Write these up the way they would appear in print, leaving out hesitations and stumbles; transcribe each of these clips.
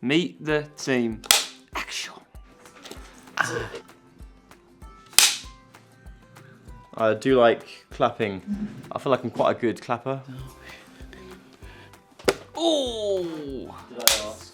Meet the team. Action. I do like clapping. I feel like I'm quite a good clapper. Oh! Did I ask?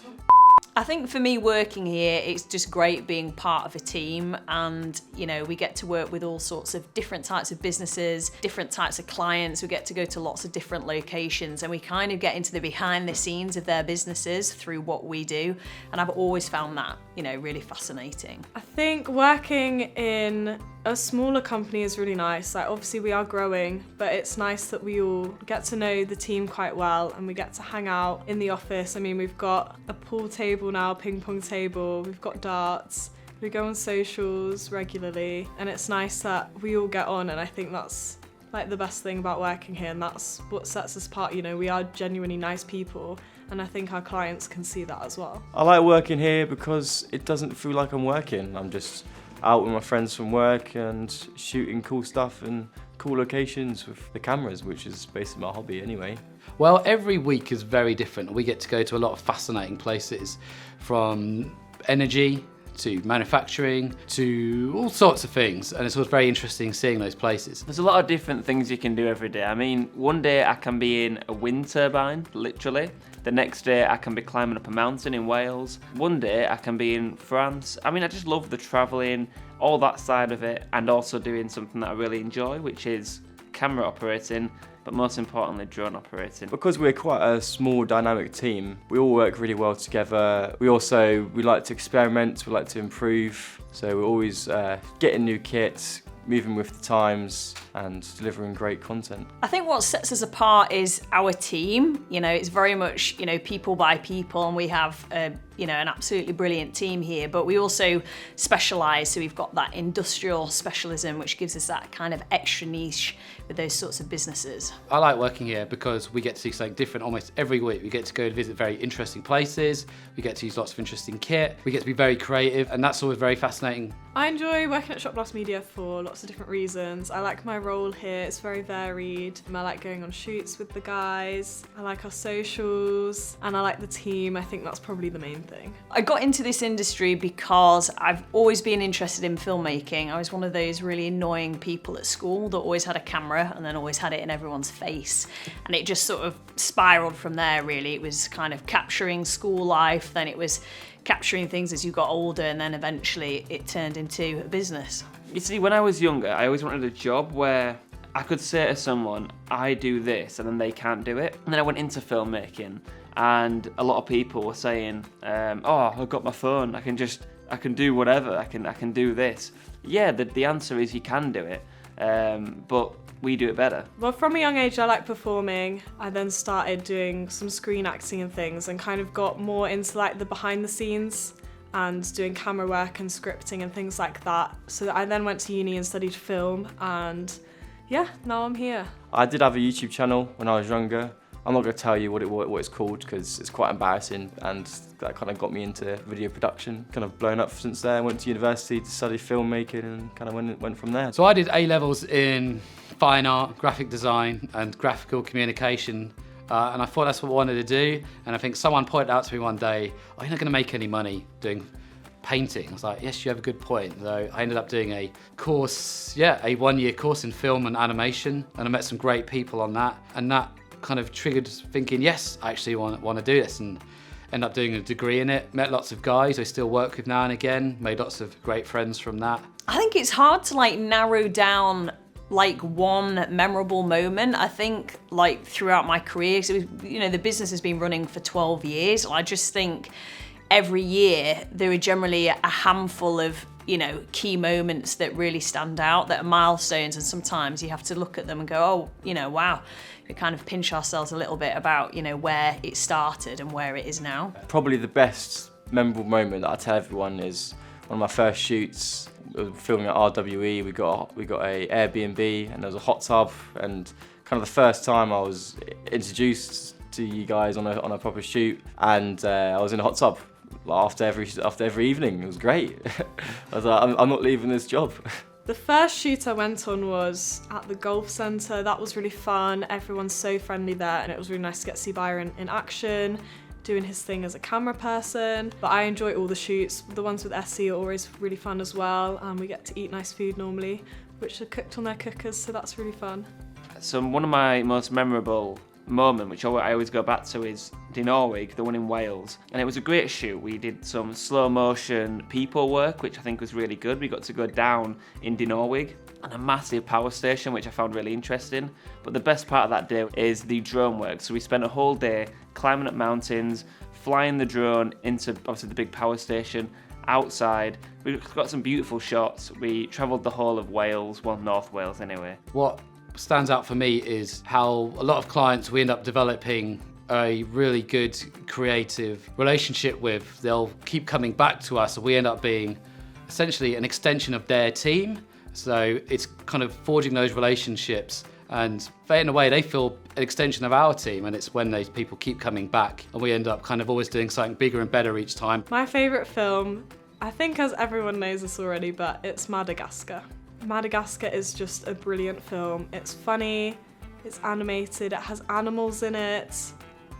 I think for me working here, it's just great being part of a team, and you know, we get to work with all sorts of different types of businesses, different types of clients. We get to go to lots of different locations, and we kind of get into the behind the scenes of their businesses through what we do. And I've always found that, you know, really fascinating. I think working in a smaller company is really nice. Like, obviously we are growing, but it's nice that we all get to know the team quite well and we get to hang out in the office. I mean, we've got a pool table now, ping pong table, we've got darts, we go on socials regularly, and it's nice that we all get on, and I think that's like the best thing about working here, and that's what sets us apart. You know, we are genuinely nice people, and I think our clients can see that as well. I like working here because it doesn't feel like I'm working. I'm just out with my friends from work and shooting cool stuff in cool locations with the cameras, which is basically my hobby anyway. Well, every week is very different. We get to go to a lot of fascinating places, from energy to manufacturing to all sorts of things, and it's always very interesting seeing those places. There's a lot of different things you can do every day. I mean, one day I can be in a wind turbine, literally. The next day I can be climbing up a mountain in Wales. One day I can be in France. I mean, I just love the travelling, all that side of it, and also doing something that I really enjoy, which is camera operating, but most importantly, drone operating. Because we're quite a small, dynamic team, we all work really well together. We like to experiment, we like to improve. So we're always getting new kits, moving with the times, and delivering great content. I think what sets us apart is our team. You know, it's very much, you know, people by people, and we have you know, an absolutely brilliant team here, but we also specialise, so we've got that industrial specialism, which gives us that kind of extra niche with those sorts of businesses. I like working here because we get to see something different almost every week. We get to go and visit very interesting places, we get to use lots of interesting kit, we get to be very creative, and that's always very fascinating. I enjoy working at Shop Blast Media for lots of different reasons. I like my role here, it's very varied. I like going on shoots with the guys, I like our socials, and I like the team. I think that's probably the main thing. I got into this industry because I've always been interested in filmmaking. I was one of those really annoying people at school that always had a camera and then always had it in everyone's face. And it just sort of spiraled from there, really. It was kind of capturing school life, then it was capturing things as you got older, and then eventually it turned into a business. You see, when I was younger, I always wanted a job where I could say to someone, I do this, and then they can't do it. And then I went into filmmaking, and a lot of people were saying, oh, I've got my phone, I can do whatever, I can do this. Yeah, the answer is you can do it, but we do it better. Well, from a young age, I like performing. I then started doing some screen acting and things, and kind of got more into like the behind the scenes and doing camera work and scripting and things like that. So I then went to uni and studied film, and yeah, now I'm here. I did have a YouTube channel when I was younger. I'm not going to tell you what it's called because it's quite embarrassing, and that kind of got me into video production. Kind of blown up since there. I went to university to study filmmaking and kind of went from there. So I did A-levels in fine art, graphic design and graphical communication, and I thought that's what I wanted to do. And I think someone pointed out to me one day, oh, you're not going to make any money doing painting. I was like, yes, you have a good point. So I ended up doing a course, a one-year course in film and animation, and I met some great people on that, and that kind of triggered thinking, yes, I actually want to do this, and ended up doing a degree in it. Met lots of guys I still work with now and again, made lots of great friends from that. I think it's hard to like narrow down like one memorable moment. I think like throughout my career, so you know, the business has been running for 12 years. I just think every year there are generally a handful of, you know, key moments that really stand out, that are milestones, and sometimes you have to look at them and go, oh, you know, wow. We kind of pinch ourselves a little bit about, you know, where it started and where it is now. Probably the best memorable moment that I tell everyone is one of my first shoots. We were filming at RWE. We got a Airbnb, and there was a hot tub, and kind of the first time I was introduced to you guys on a proper shoot, and I was in a hot tub after every evening. It was great. I was like, I'm not leaving this job. The first shoot I went on was at the golf centre. That was really fun. Everyone's so friendly there, and it was really nice to get to see Byron in action. doing his thing as a camera person, but I enjoy all the shoots. The ones with Essie are always really fun as well, and we get to eat nice food normally, which are cooked on their cookers, so that's really fun. So one of my most memorable moment, which I always go back to, is Dinorwig, the one in Wales. And it was a great shoot. We did some slow motion people work, which I think was really good. We got to go down in Dinorwig on a massive power station, which I found really interesting. But the best part of that day is the drone work. So we spent a whole day climbing up mountains, flying the drone into obviously the big power station outside. We got some beautiful shots. We travelled the whole of Wales, well, North Wales anyway. What stands out for me is how a lot of clients we end up developing a really good creative relationship with. They'll keep coming back to us, and we end up being essentially an extension of their team. So it's kind of forging those relationships, and in a way they feel an extension of our team, and it's when those people keep coming back and we end up kind of always doing something bigger and better each time. My favourite film, I think as everyone knows this already, but it's Madagascar. Madagascar is just a brilliant film. It's funny, it's animated, it has animals in it.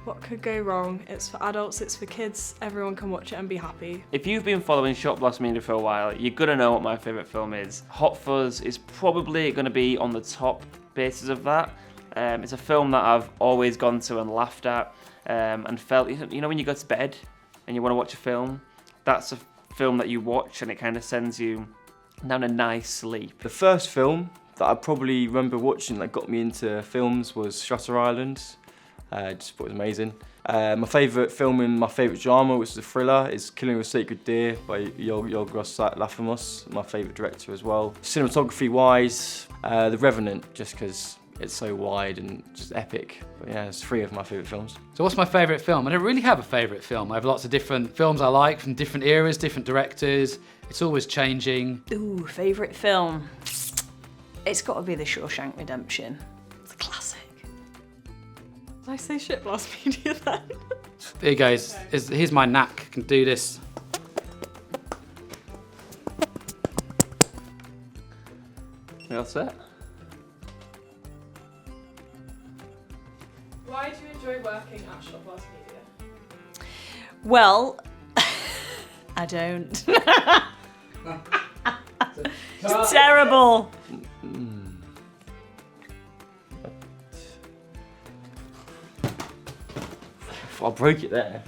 What could go wrong? It's for adults, it's for kids, everyone can watch it and be happy. If you've been following Short Blast Media for a while, you're gonna know what my favourite film is. Hot Fuzz is probably gonna be on the top basis of that. It's a film that I've always gone to and laughed at, and felt, you know when you go to bed and you wanna watch a film? That's a film that you watch and it kind of sends you down a nice sleep. The first film that I probably remember watching that got me into films was Shutter Island. Just thought it was amazing. My favourite film in my favourite genre, which is a thriller, is Killing of a Sacred Deer by Yorgos Lanthimos, my favourite director as well. Cinematography wise, The Revenant, just because it's so wide and just epic. But yeah, it's 3 of my favourite films. So what's my favourite film? I don't really have a favourite film. I have lots of different films I like from different eras, different directors. It's always changing. Ooh, favourite film? It's got to be The Shawshank Redemption. It's a classic. Did I say Shit Blast Media then? There you go. Here's my knack. I can do this. You all set? Why do you enjoy working at Shot Blast Media? Well, I don't. It's terrible. I broke it there.